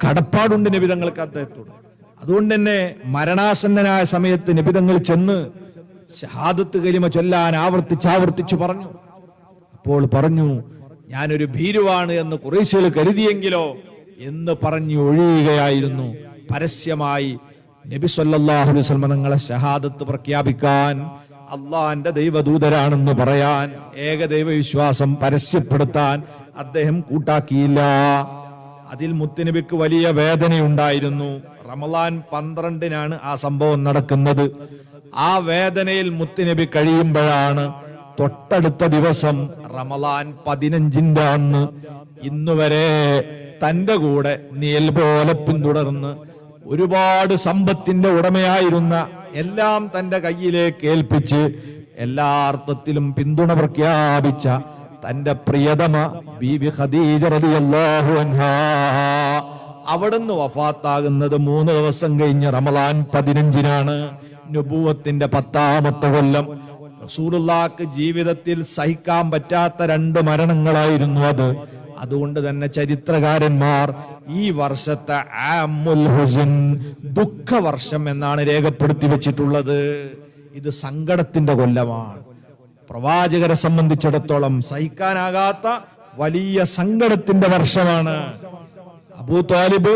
കടപ്പാടുണ്ട് നബി തങ്ങൾക്ക് അദ്ദേഹത്തോട്. അതുകൊണ്ട് തന്നെ മരണാസന്നനായ സമയത്ത് നബി തങ്ങൾ ചെന്ന് ഷഹാദത്ത് കലിമ ചൊല്ലാൻ ആവർത്തിച്ചു പറഞ്ഞു. അപ്പോൾ പറഞ്ഞു, ഞാനൊരു ഭീരുവാണ് എന്ന് ഖുറൈശികൾ കരുതിയെങ്കിലോ എന്ന് പറഞ്ഞു ഒഴിയുകയായിരുന്നു. പരസ്യമായി നബി സല്ലല്ലാഹു അലൈഹി വസല്ലം തങ്ങളെ ഷഹാദത്ത് പ്രഖ്യാപിക്കാൻ, അള്ളാന്റെ ദൈവദൂതരാണെന്ന് പറയാൻ, ഏകദൈവ വിശ്വാസം പരസ്യപ്പെടുത്താൻ അദ്ദേഹം കൂട്ടാക്കിയില്ല. അതിൽ മുത്തുനബിക്ക് വലിയ വേദനയുണ്ടായിരുന്നു. റമളാൻ 12-നാണ് ആ സംഭവം നടക്കുന്നത്. ആ വേദനയിൽ മുത്തുനബി കഴിയുമ്പോഴാണ് തൊട്ടടുത്ത ദിവസം റമളാൻ 15 അന്ന് ഇന്നുവരെ തന്റെ കൂടെ നിഴൽ പോലെ പിന്തുടർന്ന് ഒരുപാട് സമ്പത്തിന്റെ ഉടമയായിരുന്ന എല്ലാം തന്റെ കയ്യിലേക്ക് ഏൽപ്പിച്ച് എല്ലാ അർത്ഥത്തിലും പിന്തുണ പ്രഖ്യാപിച്ച തന്റെ പ്രിയതമ ബീബി ഖദീജ റളിയല്ലാഹു അൻഹാ അവിടുന്ന് വഫാത്താകുന്നത് 3 ദിവസം കഴിഞ്ഞ് റമളാൻ 15-നാണ്. നുബുവത്തിന്റെ 10-ാമത്തെ കൊല്ലം. റസൂലുള്ളാഹിക്ക് ജീവിതത്തിൽ സഹിക്കാൻ പറ്റാത്ത 2 മരണങ്ങളായിരുന്നു അത്. അതുകൊണ്ട് തന്നെ ചരിത്രകാരന്മാർ ഈ വർഷത്തെ ആമുൽ ഹുസ്ൻ, ദുഃഖവർഷം എന്നാണ് രേഖപ്പെടുത്തി വെച്ചിട്ടുള്ളത്. ഇത് സങ്കടത്തിന്റെ കൊല്ലമാണ്. പ്രവാചകരെ സംബന്ധിച്ചിടത്തോളം സഹിക്കാനാകാത്ത വലിയ സങ്കടത്തിന്റെ വർഷമാണ്. അബൂ ത്വാലിബ്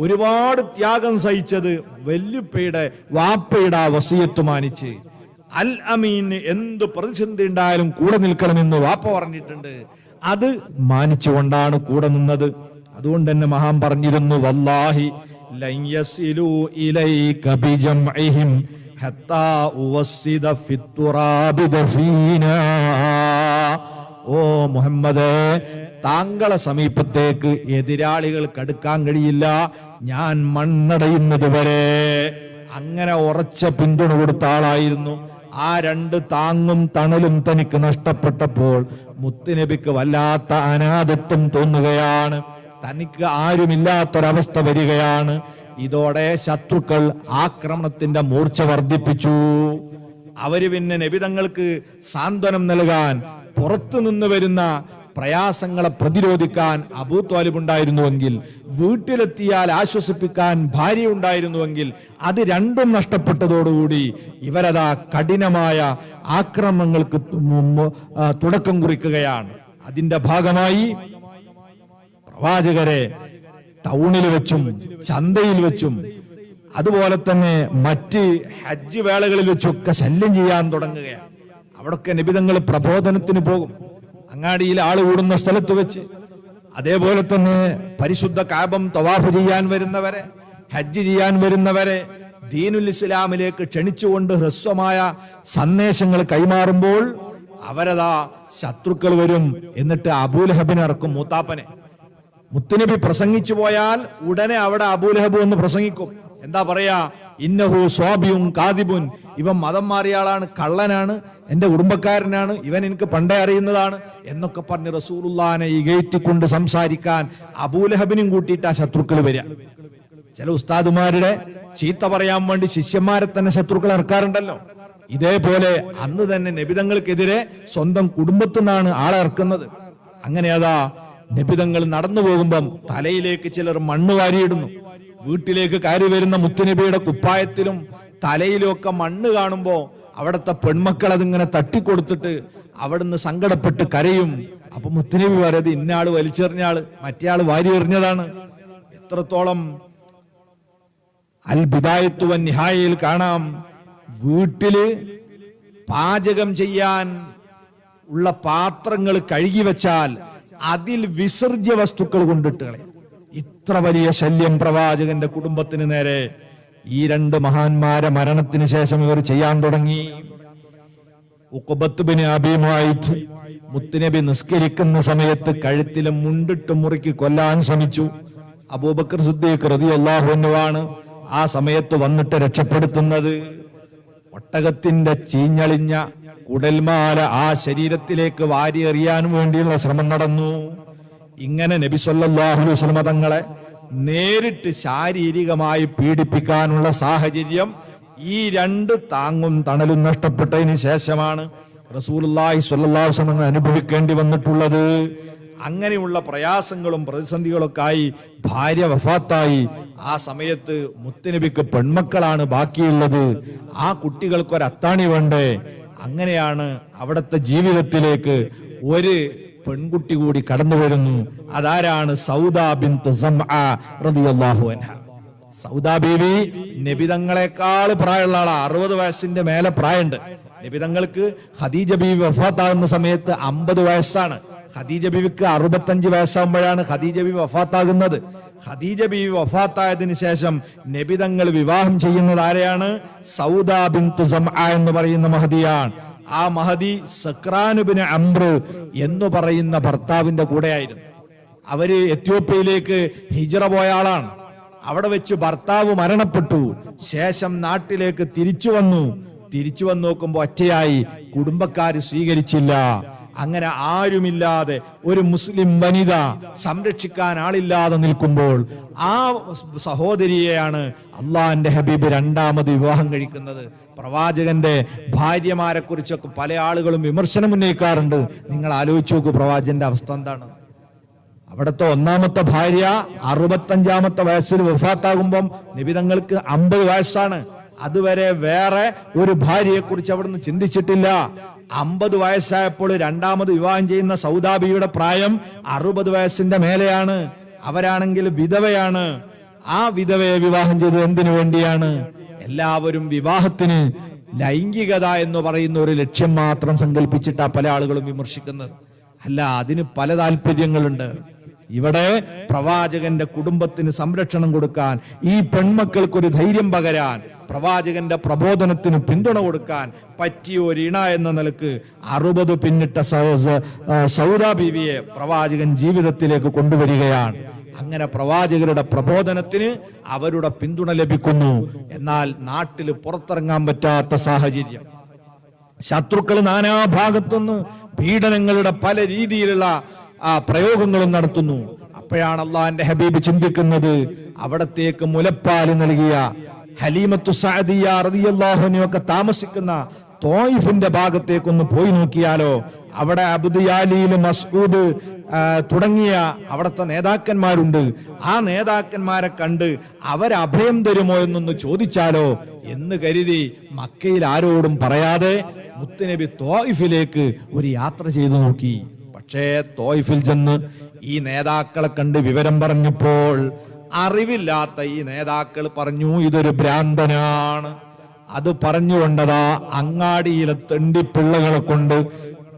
ഒരുപാട് ത്യാഗം സഹിച്ചത് വല്യുപ്പയുടെ വാപ്പയുടെ ആ വസിയത്ത് മാനിച്ച്. അൽ അമീന് എന്ത് പ്രതിസന്ധി ഉണ്ടായാലും കൂടെ നിൽക്കണമെന്ന് വാപ്പ പറഞ്ഞിട്ടുണ്ട്. അത് മാനിച്ചുകൊണ്ടാണ് കൂടെ നിന്നത്. അതുകൊണ്ട് തന്നെ മഹാൻ പറഞ്ഞിരുന്നു, വല്ലാഹി ലൻ യസിലു ഇലൈക ബിജംഇഹിം ഹത്താ ഉവസ്സിദ ഫിത്തുറാബി ദഫീനാ. ഓ മുഹമ്മദേ, താങ്കളെ സമീപത്തേക്ക് എതിരാളികൾക്ക് അടുക്കാൻ കഴിയില്ല, ഞാൻ മണ്ണടയുന്നത് വരെ. അങ്ങനെ ഉറച്ച പിന്തുണ കൊടുത്ത ആളായിരുന്നു. ആ 2 താങ്ങും തണലും തനിക്ക് നഷ്ടപ്പെട്ടപ്പോൾ മുത്തുനബിക്ക് വല്ലാത്ത അനാഥത്വം തോന്നുകയാണ്. തനിക്ക് ആരുമില്ലാത്തൊരവസ്ഥ വരികയാണ്. ഇതോടെ ശത്രുക്കൾ ആക്രമണത്തിന്റെ മൂർച്ച വർദ്ധിപ്പിച്ചു. അവര് പിന്നെ നബിതങ്ങൾക്ക് സാന്ത്വനം നൽകാൻ, പുറത്തു നിന്ന് വരുന്ന പ്രയാസങ്ങളെ പ്രതിരോധിക്കാൻ അബൂ ത്വാലിബ് ഉണ്ടായിരുന്നുവെങ്കിൽ, വീട്ടിലെത്തിയാൽ ആശ്വസിപ്പിക്കാൻ ഭാര്യ ഉണ്ടായിരുന്നുവെങ്കിൽ, അത് രണ്ടും നഷ്ടപ്പെട്ടതോടുകൂടി ഇവരതാ കഠിനമായ ആക്രമണങ്ങൾക്ക് തുടക്കം കുറിക്കുകയാണ്. അതിന്റെ ഭാഗമായി പ്രവാചകരെ ടൗണിൽ വെച്ചും ചന്തയിൽ വെച്ചും അതുപോലെ തന്നെ മറ്റ് ഹജ്ജ് വേളകളിൽ വെച്ചൊക്കെ ശല്യം ചെയ്യാൻ തുടങ്ങുകയാണ്. അവിടൊക്കെ നബിതങ്ങൾ പ്രബോധനത്തിന് പോകും, അങ്ങാടിയിൽ ആള് കൂടുന്ന സ്ഥലത്ത് വെച്ച്. അതേപോലെ തന്നെ പരിശുദ്ധ കാബം തവാഫ് ചെയ്യാൻ വരുന്നവരെ, ഹജ്ജ് ചെയ്യാൻ വരുന്നവരെ ദീനുൽ ഇസ്ലാമിലേക്ക് ക്ഷണിച്ചുകൊണ്ട് ഹ്രസ്വമായ സന്ദേശങ്ങൾ കൈമാറുമ്പോൾ അവരതാ ശത്രുക്കൾ വരും. എന്നിട്ട് അബൂലഹബിനെ ഇറക്കും, മൂത്താപ്പനെ. മുത്തുനബി പ്രസംഗിച്ചു പോയാൽ ഉടനെ അവിടെ അബൂലഹബ് എന്ന് പ്രസംഗിക്കും. എന്താ പറയാ? ഇന്നഹു സ്വാബിയും കാദിബുൻ, ഇവൻ മതം മാറിയ ആളാണ്, കള്ളനാണ്, എന്റെ കുടുംബക്കാരനാണ്, ഇവൻ എനിക്ക് പണ്ടേ അറിയുന്നതാണ് എന്നൊക്കെ പറഞ്ഞ് റസൂലുള്ളാഹിനെ ഇകഴ്ത്തിക്കൊണ്ട് സംസാരിക്കാൻ അബൂലഹബിനും കൂട്ടിയിട്ട് ആ ശത്രുക്കൾ വരിക. ചില ഉസ്താദുമാരുടെ ചീത്ത പറയാൻ വേണ്ടി ശിഷ്യന്മാരെ തന്നെ ശത്രുക്കൾ ഇറക്കാറുണ്ടല്ലോ. ഇതേപോലെ അന്ന് തന്നെ നബിതങ്ങൾക്കെതിരെ സ്വന്തം കുടുംബത്തിൽ നിന്നാണ് ആളെ ഇറക്കുന്നത്. അങ്ങനെ അതാ നബിതങ്ങൾ നടന്നു പോകുമ്പം തലയിലേക്ക് ചിലർ മണ്ണ് വാരിയിടുന്നു. വീട്ടിലേക്ക് കയറി വരുന്ന മുത്തുനബിയുടെ കുപ്പായത്തിലും തലയിലും ഒക്കെ മണ്ണ് കാണുമ്പോ അവിടുത്തെ പെൺമക്കൾ അതിങ്ങനെ തട്ടിക്കൊടുത്തിട്ട് അവിടുന്ന് സങ്കടപ്പെട്ട് കരയും. അപ്പൊ മുത്തുനബി പറയുന്നത് ഇന്നയാള് വലിച്ചെറിഞ്ഞാള് മറ്റേയാള് വാരി എറിഞ്ഞതാണ്. എത്രത്തോളം അൽ ബിദായത്തു വൻ നിഹായയിൽ കാണാം, വീട്ടില് പാചകം ചെയ്യാൻ ഉള്ള പാത്രങ്ങൾ കഴുകി വെച്ചാൽ അതിൽ വിസർജ്യ വസ്തുക്കൾ കൊണ്ടിട്ട് കളയും. ഇത്ര വലിയ ശല്യം പ്രവാചകന്റെ കുടുംബത്തിന് നേരെ ഈ 2 മഹാന്മാരെ മരണത്തിന് ശേഷം ഇവർ ചെയ്യാൻ തുടങ്ങി. ഉഖബത്ത് ബിൻ അബീ മുഅയ്ത് മുത്തുനബി നിസ്കരിക്കുന്ന സമയത്ത് കഴുത്തിലെ മുണ്ടിട്ട് മുറുക്കി കൊല്ലാൻ ശ്രമിച്ചു. അബൂബക്കർ സിദ്ദീഖ് റളിയല്ലാഹു അൻഹുവാണ് ആ സമയത്ത് വന്നിട്ട് രക്ഷപ്പെടുത്തുന്നത്. ഒട്ടകത്തിന്റെ ചീഞ്ഞളിഞ്ഞ കുടൽമാല ആ ശരീരത്തിലേക്ക് വാരിയെറിയാൻ വേണ്ടിയുള്ള ശ്രമം നടന്നു. ഇങ്ങനെ നബി സല്ലല്ലാഹു അലൈഹി വസല്ലം തങ്ങളെ നേരിട്ട് ശാരീരികമായി പീഡിപ്പിക്കാനുള്ള സാഹചര്യം ഈ 2 താങ്ങും തണലും നഷ്ടപ്പെട്ടതിന് ശേഷമാണ് റസൂലുള്ളാഹി സ്വല്ലല്ലാഹു അലൈഹി വസല്ലം അനുഭവിക്കേണ്ടി വന്നിട്ടുള്ളത്. അങ്ങനെയുള്ള പ്രയാസങ്ങളും പ്രതിസന്ധികളൊക്കെ ആയി ഭാര്യ വഫാത്തായി. ആ സമയത്ത് മുത്തുനബിക്ക് പെൺമക്കളാണ് ബാക്കിയുള്ളത്. ആ കുട്ടികൾക്ക് ഒരു അത്താണി വേണ്ടേ? അങ്ങനെയാണ് അവിടുത്തെ ജീവിതത്തിലേക്ക് ഒരു പെൺകുട്ടി കൂടി കടന്നു വരുന്നു. അതാരാണ്? സൗദാ ബിൻത് സംആ റളിയല്ലാഹു അൻഹാ. സൗദാ ബീവി നബിതങ്ങളെക്കാൾ പ്രായമുള്ള ആളാ. 60 വയസ്സിന്റെ മേലെ പ്രായമുണ്ട് നബിതങ്ങൾക്ക്. ഖദീജ ബീവി വഫാത്താകുന്ന സമയത്ത് 50 വയസ്സാണ്. ഖദീജ ബീവിക്ക് 65 വയസ്സാകുമ്പോഴാണ് ഖദീജ ബീവി വഫാത്താകുന്നത്. ഖദീജ ബീവി വഫാത്തായതിനു ശേഷം നബിതങ്ങൾ വിവാഹം ചെയ്യുന്നത് ആരെയാണ്? സൗദാ ബിൻതു സംആ എന്ന് പറയുന്ന മഹദിയാണ്. ആ മഹദി സക്രാനുബിന് അംർ എന്ന് പറയുന്ന ഭർത്താവിന്റെ കൂടെയായിരുന്നു. അവര് എത്യോപ്യയിലേക്ക് ഹിജ്റ പോയ ആളാണ്. അവിടെ വെച്ച് ഭർത്താവ് മരണപ്പെട്ടു. ശേഷം നാട്ടിലേക്ക് തിരിച്ചു വന്നു നോക്കുമ്പോ ഒറ്റയായി, കുടുംബക്കാര് സ്വീകരിച്ചില്ല. അങ്ങനെ ആരുമില്ലാതെ ഒരു മുസ്ലിം വനിത സംരക്ഷിക്കാൻ ആളില്ലാതെ നിൽക്കുമ്പോൾ ആ സഹോദരിയെയാണ് അള്ളാഹിന്റെ ഹബീബ് രണ്ടാമത് വിവാഹം കഴിക്കുന്നത്. പ്രവാചകന്റെ ഭാര്യമാരെ കുറിച്ചൊക്കെ പല ആളുകളും വിമർശനം ഉന്നയിക്കാറുണ്ട്. നിങ്ങൾ ആലോചിച്ച് നോക്കൂ, പ്രവാചകന്റെ അവസ്ഥ എന്താണ്. അവിടുത്തെ ഒന്നാമത്തെ ഭാര്യ 65-ാമത്തെ വയസ്സിൽ വഫാത്താകുമ്പം നബി തങ്ങൾക്ക് 50 വയസ്സാണ്. അതുവരെ വേറെ ഒരു ഭാര്യയെ കുറിച്ച് അവിടുന്ന് ചിന്തിച്ചിട്ടില്ല. 50 വയസ്സായപ്പോൾ രണ്ടാമത് വിവാഹം ചെയ്യുന്ന സൗദാബിയുടെ പ്രായം 60 വയസ്സിന്റെ മേലെയാണ്. അവരാണെങ്കിൽ വിധവയാണ്. ആ വിധവയെ വിവാഹം ചെയ്തത് എന്തിനു വേണ്ടിയാണ്? എല്ലാവരും വിവാഹത്തിന് ലൈംഗികത എന്ന് പറയുന്ന ഒരു ലക്ഷ്യം മാത്രം സങ്കല്പിച്ചിട്ടാ പല ആളുകളും വിമർശിക്കുന്നത്. അല്ല, അതിന് പല താല്പര്യങ്ങളുണ്ട്. ഇവിടെ പ്രവാചകന്റെ കുടുംബത്തിന് സംരക്ഷണം കൊടുക്കാൻ, ഈ പെൺമക്കൾക്കൊരു ധൈര്യം പകരാൻ, പ്രവാചകന്റെ പ്രബോധനത്തിന് പിന്തുണ കൊടുക്കാൻ പറ്റിയ ഒരു ഇണ എന്ന നിലക്ക് 60 പിന്നിട്ട സൗദ ബീവിയെ പ്രവാചകൻ ജീവിതത്തിലേക്ക് കൊണ്ടുവരികയാണ്. അങ്ങനെ പ്രവാചകരുടെ പ്രബോധനത്തിന് അവരുടെ പിന്തുണ ലഭിക്കുന്നു. എന്നാൽ നാട്ടിൽ പുറത്തിറങ്ങാൻ പറ്റാത്ത സാഹചര്യം, ശത്രുക്കൾ നാനാഭാഗത്തുനിന്ന് പീഡനങ്ങളുടെ പല രീതിയിലുള്ള പ്രയോഗങ്ങളും നടത്തുന്നു. അപ്പോഴാണ് അള്ളാഹിന്റെ ഹബീബ് ചിന്തിക്കുന്നത്, അവിടത്തേക്ക് മുലപ്പാല് നൽകിയ ഹലീമത്തു സഅദിയ റളിയല്ലാഹു അൻഹയൊക്കെ താമസിക്കുന്ന തോയിഫിന്റെ ഭാഗത്തേക്കൊന്ന് പോയി നോക്കിയാലോ. അവിടെ അബ്ദുയാലിയിൽ മസ്ഊദ് തുടങ്ങിയ അവിടുത്തെ നേതാക്കന്മാരുണ്ട്. ആ നേതാക്കന്മാരെ കണ്ട് അവരഭയം തരുമോ എന്നൊന്ന് ചോദിച്ചാലോ എന്ന് കരുതി മക്കയിൽ ആരോടും പറയാതെ മുത്തുനബി തോയിഫിലേക്ക് ഒരു യാത്ര ചെയ്തു നോക്കി. പക്ഷേ തോയിഫിൽ ചെന്ന് ഈ നേതാക്കളെ കണ്ട് വിവരം പറഞ്ഞപ്പോൾ അറിവില്ലാത്ത ഈ നേതാക്കൾ പറഞ്ഞു, ഇതൊരു ഭ്രാന്തനാണ്. അത് പറഞ്ഞുകൊണ്ടതാ അങ്ങാടിയിലെ തെണ്ടിപ്പിള്ളകളെ കൊണ്ട്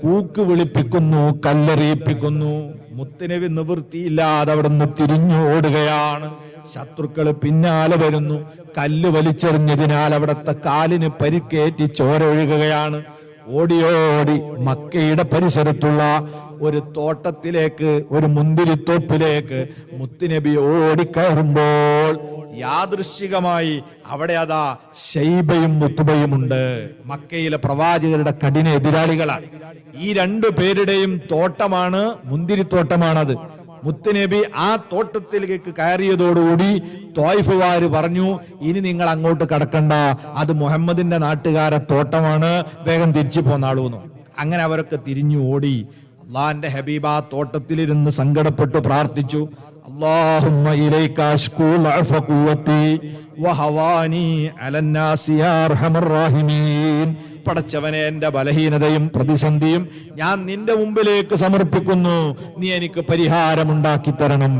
കൂക്ക് വിളിപ്പിക്കുന്നു, കല്ലെറിയിപ്പിക്കുന്നു. മുത്തുനബി നിവൃത്തിയില്ലാതെ അവിടെ നിന്ന് തിരിഞ്ഞു ഓടുകയാണ്. ശത്രുക്കൾ പിന്നാലെ വരുന്നു. കല്ല് വലിച്ചെറിഞ്ഞതിനാൽ അവിടുത്തെ കാലിന് പരിക്കേറ്റി ചോര ഒഴുകുകയാണ്. ഓടിയോടി മക്കയുടെ പരിസരത്തുള്ള ഒരു തോട്ടത്തിലേക്ക്, ഒരു മുന്തിരിത്തോപ്പിലേക്ക് മുത്തുനബി ഓടിക്കയറുമ്പോൾ യാദൃശ്ചികമായി അവിടെ അതാ ശൈബയും മുത്തുബയും ഉണ്ട്. മക്കയിലെ പ്രവാചകരുടെ കഠിന എതിരാളികളാണ്. ഈ 2 പേരുടെയും തോട്ടമാണ്, മുന്തിരിത്തോട്ടമാണത്. മുത്തുനബി ആ തോട്ടത്തിലേക്ക് കയറിയതോടുകൂടി ത്വായിഫുകാര് പറഞ്ഞു, ഇനി നിങ്ങൾ അങ്ങോട്ട് കടക്കണ്ട, അത് മുഹമ്മദിന്റെ നാട്ടുകാരെ തോട്ടമാണ്, വേഗം തിരിച്ചു പോന്നാളൂന്ന്. അങ്ങനെ അവരൊക്കെ തിരിഞ്ഞു ഓടി. അള്ളാഹിന്റെ ഹബീബ് ആ തോട്ടത്തിലിരുന്ന് സങ്കടപ്പെട്ടു പ്രാർത്ഥിച്ചു, അല്ലാഹുമ്മ ഇലൈക അശ്കൂ ലഅഫ ഖുവതി വഹവാനി അലന്നാസി യാ അർഹമർ റഹീമീൻ. പടച്ചവനെ, എന്റെ ബലഹീനതയും പ്രതിസന്ധിയും ഞാൻ നിന്റെ മുമ്പിലേക്ക് സമർപ്പിക്കുന്നു. നീ എനിക്ക് പരിഹാരമുണ്ടാക്കി തരണം.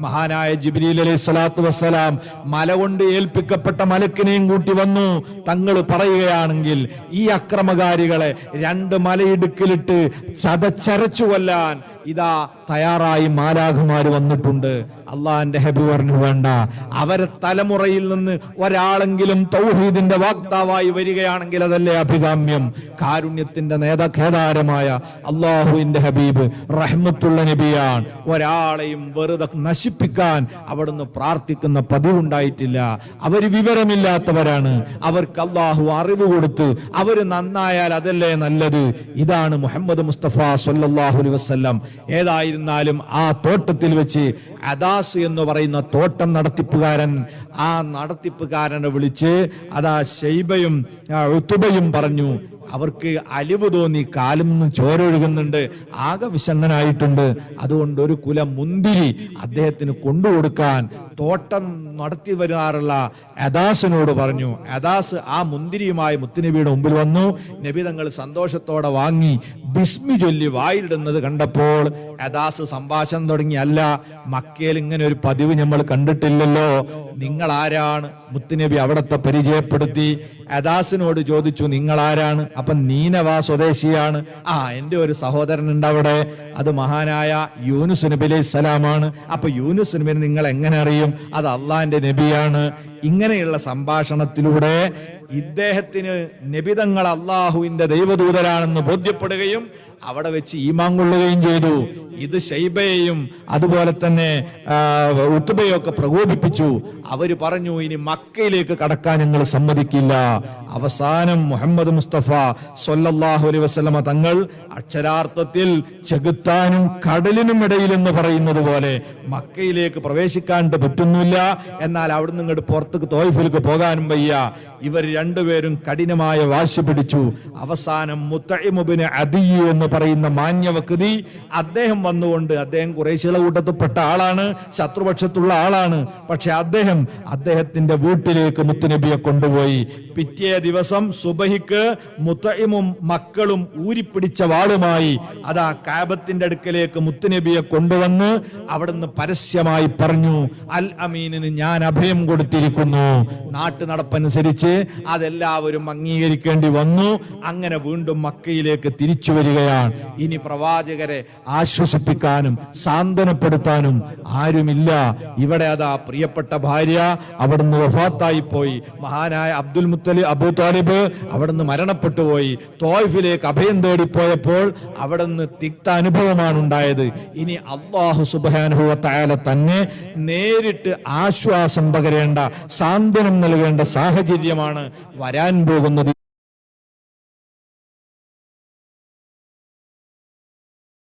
മഹാനായ ജിബ്രീൽ അലൈഹി സ്വലാത്തു വസ്സലാം മല കൊണ്ട് ഏൽപ്പിക്കപ്പെട്ട മലക്കിനെയും കൂട്ടി വന്നു. തങ്ങൾ പറയുകയാണെങ്കിൽ ഈ അക്രമകാരികളെ 2 മലയിടുക്കിലിട്ട് ചതച്ചരച്ചു കൊല്ലാൻ ഇതാ തയ്യാറായി മാലാഖമാര് വന്നിട്ടുണ്ട്. അള്ളാഹിന്റെ ഹബീബ് പറഞ്ഞു, വേണ്ട, അവരെ തലമുറയിൽ നിന്ന് ഒരാളെങ്കിലും തൗഹീദിന്റെ വാക്താവായി വരികയാണെങ്കിൽ അതല്ലേ അഭികാമ്യം. കാരുണ്യത്തിന്റെ നേതാഖേദാരമായ അള്ളാഹുവിന്റെ ഹബീബ് റഹ്മത്തുള്ള നബിയാണ്. ഒരാളെയും വെറുതെ നശിപ്പിക്കാൻ അവിടുന്ന് പ്രാർത്ഥിക്കുന്ന പതിവുണ്ടായിട്ടില്ല. അവര് വിവരമില്ലാത്തവരാണ്. അവർക്ക് അള്ളാഹു അറിവ് കൊടുത്ത് അവര് നന്നായാൽ അതല്ലേ നല്ലത്. ഇതാണ് മുഹമ്മദ് മുസ്തഫ സ്വല്ലല്ലാഹു അലൈഹി വസല്ലം. ഏതായിരുന്നാലും ആ തോട്ടത്തിൽ വെച്ച് അദാസ് എന്ന് പറയുന്ന തോട്ടം നടത്തിപ്പുകാരൻ, ആ നടത്തിപ്പുകാരനെ വിളിച്ച് അതാ ശൈബയും ഉതുബയും പറഞ്ഞു, അവർക്ക് അലിവ് തോന്നി, കാലിൽ നിന്ന് ചോരൊഴുകുന്നുണ്ട്, ആകെ വിഷണ്ണനായിട്ടുണ്ട്. അതുകൊണ്ട് ഒരു കുല മുന്തിരി അദ്ദേഹത്തിന് കൊണ്ടുകൊടുക്കാൻ തോട്ടം നടത്തി വരാറുള്ള അദാസിനോട് പറഞ്ഞു. അദാസ് ആ മുന്തിരിയുമായി മുത്തുനബിയുടെ മുമ്പിൽ വന്നു. നബി തങ്ങൾ സന്തോഷത്തോടെ വാങ്ങി ബിസ്മി ചൊല്ലി വായിലിടുന്നത് കണ്ടപ്പോൾ അദാസ് സംഭാഷണം തുടങ്ങി, അല്ല, മക്കയിൽ ഇങ്ങനെ ഒരു പതിവ് നമ്മൾ കണ്ടിട്ടില്ലല്ലോ, നിങ്ങൾ ആരാണ്? മുത്തുനബി അവിടത്തെ പരിചയപ്പെടുത്തി. അദാസിനോട് ചോദിച്ചു, നിങ്ങൾ ആരാണ്? അപ്പൊ നീനവ സ്വദേശിയാണ്. എന്റെ ഒരു സഹോദരൻ ഉണ്ട് അവിടെ, അത് മഹാനായ യൂനുസ് നബി അലൈഹി സ്വലാമാണ്. അപ്പൊ യൂനുസ് നബിനെ നിങ്ങൾ എങ്ങനെ അറിയും? അത് അള്ളാഹിന്റെ നബിയാണ്. ഇങ്ങനെയുള്ള സംഭാഷണത്തിലൂടെ ഇദ്ദേഹത്തിന് നബിതങ്ങൾ അള്ളാഹുവിന്റെ ദൈവദൂതരാണെന്ന് ബോധ്യപ്പെടുകയും അവിടെ വെച്ച് ഈമാൻ കൊള്ളുകയും ചെയ്തു. ഇത് ശൈബയെയും അതുപോലെ തന്നെ ഉത്ബയൊക്കെ പ്രകോപിപ്പിച്ചു. അവര് പറഞ്ഞു, ഇനി മക്കയിലേക്ക് കടക്കാൻ ഞങ്ങൾ സമ്മതിക്കില്ല. അവസാനം മുഹമ്മദ് മുസ്തഫ സ്വല്ലല്ലാഹു അലൈഹി വസല്ലമ തങ്ങൾ അക്ഷരാർത്ഥത്തിൽ ചെകുത്താനും കടലിനും ഇടയിൽ എന്ന് പറയുന്നത് പോലെ മക്കയിലേക്ക് പ്രവേശിക്കാൻ പറ്റുന്നില്ല. എന്നാൽ അവിടുന്ന് ഇങ്ങോട്ട് പുറത്തേക്ക് തോയിഫിലേക്ക് പോകാനും വയ്യ. ഇവർ രണ്ടുപേരും കഠിനമായ വാശി പിടിച്ചു. അവസാനം മുത്തഇം ഇബ്നു അദി എന്ന് പറയുന്ന മാന്യവക്തി അദ്ദേഹം വന്നുകൊണ്ട്, അദ്ദേഹം ഖുറൈശികളുടെ കൂട്ടത്തിൽപ്പെട്ട ആളാണ്, ശത്രുപക്ഷത്തുള്ള ആളാണ്. പക്ഷെ അദ്ദേഹത്തിന്റെ വീട്ടിലേക്ക് മുത്തുനബിയെ കൊണ്ടുപോയി. പിറ്റേ ദിവസം സുബഹിക്ക് മുത്തഇമും മക്കളും ഊരിപ്പിടിച്ച വാളുമായി അതാ കാബത്തിന്റെ അടുക്കലേക്ക് മുത്തുനബിയെ കൊണ്ടുവന്ന് അവിടുന്ന് പരസ്യമായി പറഞ്ഞു, അൽ അമീനിന് ഞാൻ അഭയം കൊടുത്തിരിക്കുന്നു. നാട്ടു നടപ്പനുസരിച്ച് അതെല്ലാവരും അംഗീകരിക്കേണ്ടി വന്നു. അങ്ങനെ വീണ്ടും മക്കയിലേക്ക് തിരിച്ചു വരികയാണ്. ഇനി പ്രവാചകരെ ആശ്വസിപ്പിക്കാനും സാന്ത്വനപ്പെടുത്താനും ആരുമില്ല. ഇവിടെ അതാ പ്രിയപ്പെട്ട ഭാര്യ അവിടുന്ന് വഫാത്തായി പോയി. മഹാനായ അബൂ താലിബ് അവിടുന്ന് മരണപ്പെട്ടു പോയി. തോയിഫിലേക്ക് അഭയം തേടിപ്പോയപ്പോൾ അവിടുന്ന് തിക്ത അനുഭവമാണ് ഉണ്ടായത്. ഇനി അല്ലാഹു സുബ്ഹാനഹു വ തആല തന്നെ നേരിട്ട് ആശ്വാസം പകരേണ്ട, സാന്ത്വനം നൽകേണ്ട സാഹചര്യമാണ് വരാൻ പോകുന്നത്.